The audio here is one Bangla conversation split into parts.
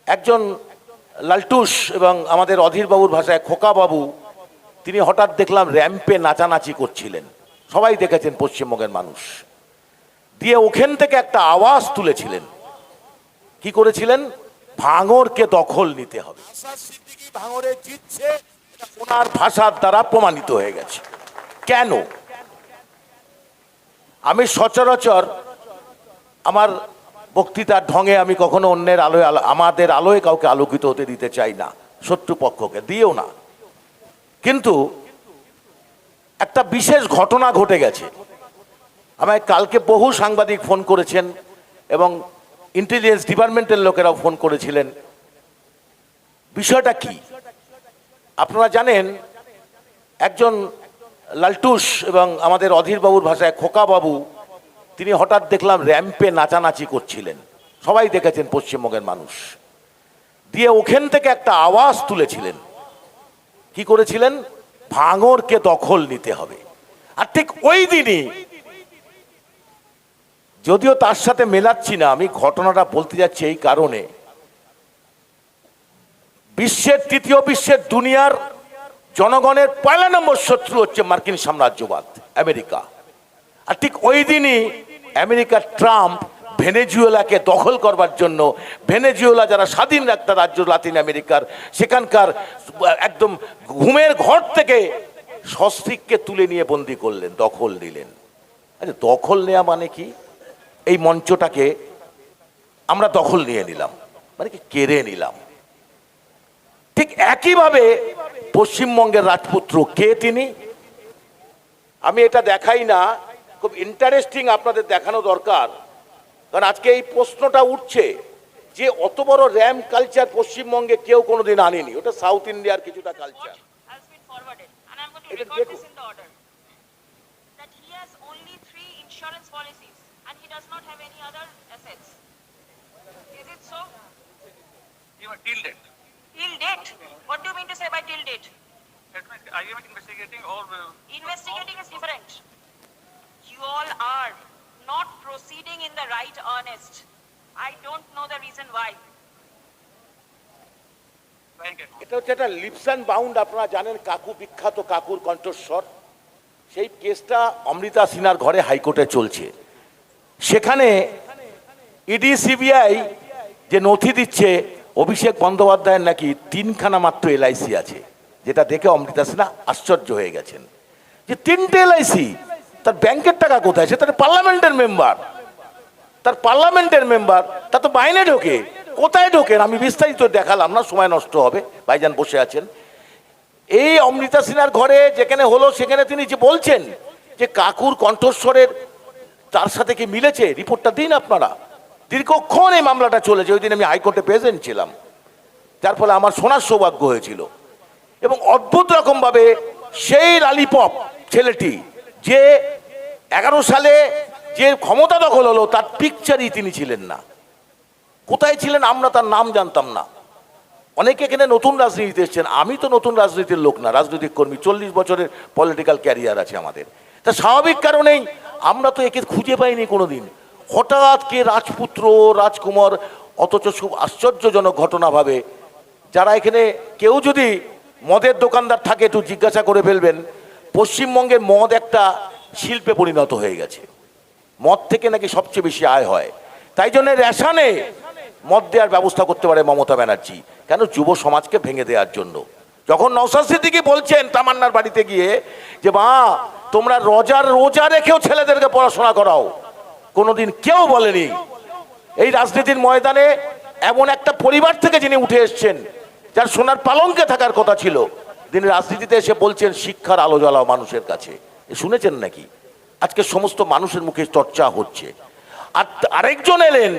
একজন লালটুস এবং আমাদের অধীরবাবুর ভাষায় খোকাবাবু, তিনি হঠাৎ দেখলাম র্যাম্পে নাচানাচি করছিলেন। সবাই দেখেছেন পশ্চিমবঙ্গের মানুষ। দিয়ে ওখান থেকে একটা আওয়াজ তুলেছিলেন। কি করেছিলেন? ভাঙড়কে দখল নিতে হবে। ভাঙড়ে জিতছে, ওনার ভাষার দ্বারা প্রমাণিত হয়ে গেছে। কেন? আমি সচরাচর আমার বক্তৃতার ঢঙে আমি কখনো অন্যের আলোয় আমাদের আলোয় কাউকে আলোকিত হতে দিতে চাই না, শত্রুপক্ষকে দিয়েও না। কিন্তু একটা বিশেষ ঘটনা ঘটে গেছে। আমায় কালকে বহু সাংবাদিক ফোন করেছেন এবং ইন্টেলিজেন্স ডিপার্টমেন্টের লোকেরাও ফোন করেছিলেন। বিষয়টা কি আপনারা জানেন? একজন লালটুস এবং আমাদের অধীরবাবুর ভাষায় খোকাবাবু, তিনি হঠাৎ দেখলাম র্যাম্পে নাচানাচি করছিলেন। সবাই দেখেছেন পশ্চিমবঙ্গের মানুষ। দিয়ে ওখান থেকে একটা আওয়াজ তুলেছিলেন। কি করেছিলেন? ভাঙড়কে দখল নিতে হবে। আর ঠিক ওই দিনই, যদিও তার সাথে মেলাচ্ছি না, আমি ঘটনাটা বলতে যাচ্ছি এই কারণে, বিশ্বের তৃতীয় বিশ্বের দুনিয়ার জনগণের পয়লা নম্বর শত্রু হচ্ছে মার্কিন সাম্রাজ্যবাদ, আমেরিকা। আর ঠিক ওই দিনই আমেরিকার ট্রাম্প ভেনেজুয়েলাকে দখল করবার জন্য, ভেনেজুয়েলা যারা স্বাধীন একটা রাজ্য লাতিন আমেরিকার, সেখানকার একদম ঘুমের ঘর থেকে সস্ত্রীককে তুলে নিয়ে বন্দি করলেন, দখল নিলেন। আচ্ছা, দখল নেওয়া মানে কি? এই মঞ্চটাকে আমরা দখল নিয়ে নিলাম, মানে কি কেড়ে নিলাম। ঠিক একইভাবে পশ্চিমবঙ্গের রাজপুত্র কে তিনি? আমি এটা দেখাই না, খুব ইন্টারেস্টিং আপনাদের দেখানো দরকার। কারণ আজকে এই প্রশ্নটা উঠছে যে অত বড় র্যাম্প কালচার পশ্চিমবঙ্গে কেউ কোনোদিন আনেনি। ওটা সাউথ ইন্ডিয়ার কিছুটা কালচার। এটা দেখুন, Till date. Till date? What do you mean to say by till date? That means, are you investigating or Investigating is different. You all are not proceeding in the right earnest. I don't know the reason why. এটা হচ্ছে একটা লিপস অ্যান্ড বাউন্ড। আপনারা জানেন কাকু, বিখ্যাত কাকুর কণ্ঠস্বর। সেই কেসটা অমৃতা সিনহার ঘরে হাইকোর্টে চলছে। সেখানে ইডি সিবিআই যে নথি দিচ্ছে, অভিষেক বন্দ্যোপাধ্যায়ের নাকি 3খানা মাত্র এলআইসি আছে, যেটা দেখে অমৃতা সিনহা আশ্চর্য হয়ে গেছেন যে 3টে এলআইসি, তার ব্যাংকের টাকা কোথায়? সে তার পার্লামেন্টের মেম্বার, তা তো বাইরে ঢোকে, কোথায় ঢোকেন? আমি বিস্তারিত দেখালাম না, সময় নষ্ট হবে, ভাইজান বসে আছেন। এই অমৃতা সিনহার ঘরে যেখানে হলো, সেখানে তিনি যে বলছেন যে কাকুর কণ্ঠস্বরের তার সাথে কি মিলেছে, রিপোর্টটা দিন আপনারা। দীর্ঘক্ষণ এই মামলাটা চলেছে। ওই দিন আমি হাইকোর্টে প্রেজেন্ট ছিলাম, যার ফলে আমার শোনার সৌভাগ্য হয়েছিল। এবং অদ্ভুত রকমভাবে সেই লালিপপ ছেলেটি যে 11 সালে যে ক্ষমতা দখল হলো, তার পিকচারই তিনি ছিলেন না। কোথায় ছিলেন আমরা তার নাম জানতাম না। অনেকে এখানে নতুন রাজনীতিতে এসেছেন, আমি তো নতুন রাজনীতির লোক না, রাজনৈতিক কর্মী, 40 বছরের পলিটিক্যাল ক্যারিয়ার আছে আমাদের। তা স্বাভাবিক কারণেই আমরা তো একে খুঁজে পাইনি কোনোদিন। হঠাৎ কে রাজপুত্র, রাজকুমার, অথচ খুব আশ্চর্যজনক ঘটনা ভাবে যারা এখানে কেউ যদি মদের দোকানদার থাকে একটু জিজ্ঞাসা করে ফেলবেন, পশ্চিমবঙ্গের মদ একটা শিল্পে পরিণত হয়ে গেছে। মদ থেকে নাকি সবচেয়ে বেশি আয় হয়। তাই জন্য রেশনে মদ দেওয়ার ব্যবস্থা করতে পারে মমতা ব্যানার্জি, কেন? যুব সমাজকে ভেঙে দেওয়ার জন্য। যখন নওশাদ সিদ্দিকী বলছেন তামান্নার বাড়িতে গিয়ে যে মা তোমরা রোজা রেখেও ছেলেদেরকে পড়াশোনা করাও, কোনোদিন কেউ বলেনি। এই রাজনীতির ময়দানে এমন একটা পরিবার থেকে যিনি উঠে এসছেন, যার সোনার পালঙ্কে থাকার কথা ছিল, তিনি রাজনীতিতে এসে বলছেন শিক্ষার আলো জ্বালাও মানুষের কাছে। শুনেছেন নাকি? আজকে সমস্ত মানুষের মুখে চর্চা হচ্ছে। আর আরেকজন এলেন,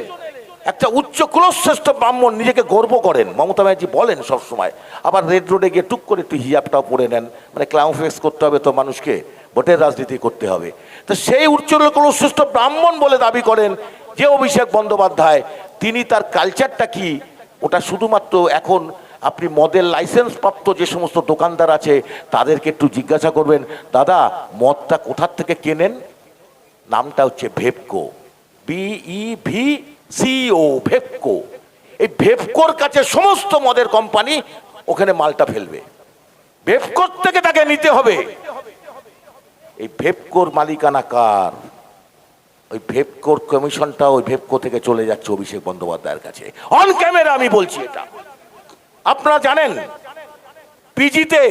একটা উচ্চ কুলশ্রেষ্ঠ ব্রাহ্মণ, নিজেকে গর্ব করেন, মমতা ব্যানার্জি বলেন সবসময়। আবার রেড রোডে গিয়ে টুক করে একটু হিজাবটাও পরে নেন, মানে ক্লাউন ফেস করতে হবে তো মানুষকে, ভোটের রাজনীতি করতে হবে। তো সেই উচ্চ কুলশ্রেষ্ঠ ব্রাহ্মণ বলে দাবি করেন যে অভিষেক বন্দ্যোপাধ্যায়, তিনি তার কালচারটা কি, ওটা শুধুমাত্র এখন আপনি মদের লাইসেন্স প্রাপ্ত যে সমস্ত দোকানদার আছে তাদেরকে একটু জিজ্ঞাসা করবেন, দাদা মদটা কোথার থেকে কেনেন? নামটা হচ্ছে ভেপকো, BEVCO, ভেপকো। এই ভেপকোর কাছে সমস্ত মদের কোম্পানি ওখানে মালটা ফেলবে, ভেপকোর থেকে তাকে নিতে হবে। এই ভেপকোর মালিকানা কার? ওই ভেপকোর কমিশনটা ওই ভেপকো থেকে চলে যাচ্ছে অভিষেক বন্দ্যোপাধ্যায়ের কাছে। অন ক্যামেরা আমি বলছি এটা। আপনারা জানেন পিজিতে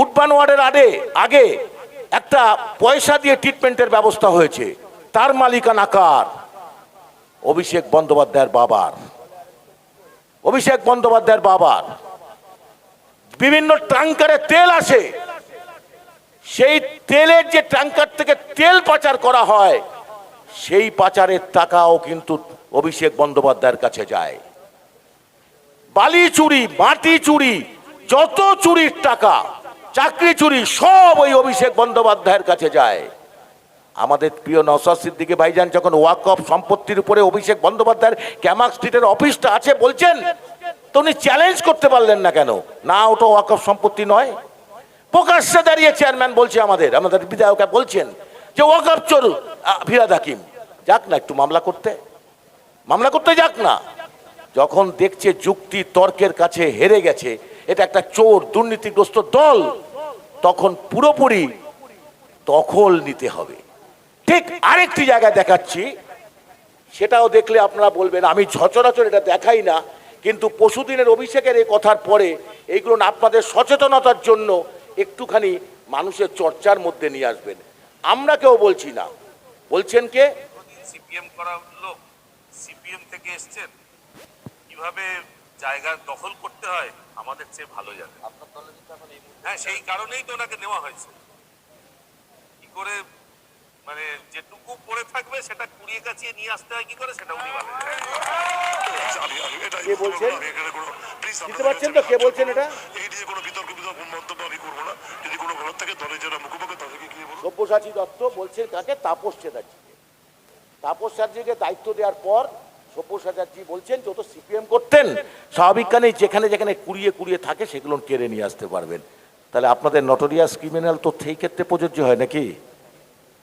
উডবান ওয়ার্ডের আগে একটা পয়সা দিয়ে ট্রিটমেন্টের ব্যবস্থা হয়েছে, তার মালিকানা কার? অভিষেক বন্দ্যোপাধ্যায়ের বাবার। অভিষেক বন্দ্যোপাধ্যায়ের বাবার। বিভিন্ন ট্যাঙ্কারে তেল আসে, সেই তেলের যে ট্যাঙ্কার থেকে তেল পাচার করা হয়, সেই পাচারের টাকাও কিন্তু অভিষেক বন্দ্যোপাধ্যায়ের কাছে যায়। বালি চুরি, মাটি চুরি, যত চুরির টাকা, চাকরি চুরি, সব ওই অভিষেক বন্দ্যোপাধ্যায়ের কাছে যায়। আমাদের প্রিয় নওশাদ সিদ্দিকী ভাইজান যখন ওয়াকফ সম্পত্তির উপরে অভিষেক বন্দ্যোপাধ্যায়ের ক্যামাক স্ট্রিটের অফিসটা আছে বলছেন, তো উনি চ্যালেঞ্জ করতে পারলেন না কেন? না, ওটা ওয়াকফ সম্পত্তি নয়। প্রকাশ্যে দাঁড়িয়ে চেয়ারম্যান বলছে, আমাদের বিধায়ক বলছেন যে ওয়াকফ চোর ফিরহাদ হাকিম, যাক না একটু মামলা করতে যাক না। যখন দেখছে যুক্তি তর্কের কাছে হেরে গেছে, এটা একটা চোর দুর্নীতিগ্রস্ত দল, তখন পুরোপুরি দখল নিতে হবে। ঠিক আরেকটি জায়গায় দেখাচ্ছি, সেটাও দেখলে আপনারা বলবেন আমি সচরাচর এটা দেখাই না, কিন্তু পরশুদিনের অভিষেকের এই কথার পরে এইগুলো আপনাদের সচেতনতার জন্য একটুখানি মানুষের চর্চার মধ্যে নিয়ে আসবেন। আমরা কেউ বলছি না, বলছেন কে? সিপিএম করা লোক, সিপিএম থেকে এসছেন, কিভাবে জায়গা দখল করতে হয় আমাদের চেয়ে ভালো জানে। হ্যাঁ, সেই কারণেই তো ওনাকে নেওয়া হয়েছে। কি করে মানে যেটুকু পড়ে থাকবে সেটা কুড়িয়ে কাছিয়ে নিয়ে আসতে হয় কি করে, সেটা উনি ভালো জানেন। কে বলছেন? বুঝতে পারছেন তো কে বলছেন? এটা এই নিয়ে কোনো বিতর্ক মন্তব্য আমি করবো না। যদি কোনো ভালো থাকে দলের যারা মুখপাত্র তাদেরকে গিয়ে বলবো। সব্যসাচী দত্ত বলছেন কাকে? তাপস চ্যাটার্জিকে। তাপস চ্যাটার্জিকে দায়িত্ব দেওয়ার পর সব্যসাচী চ্যাটার্জি বলছেন যত সিপিএম করতেন স্বাভাবিকখানেই যেখানে যেখানে কুড়িয়ে থাকে সেগুলো কেড়ে নিয়ে আসতে পারবেন। তাহলে আপনাদের নটোরিয়াস ক্রিমিনাল তো সেই ক্ষেত্রে প্রযোজ্য হয় নাকি?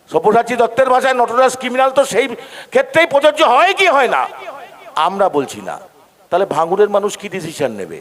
সব্যসাচী দত্তের ভাষায় নটোরিয়াস ক্রিমিনাল তো সেই ক্ষেত্রেই প্রযোজ্য হয় কি হয় না? আমরা বলছি না। তাহলে ভাঙড়ের মানুষ কি ডিসিশন নেবে?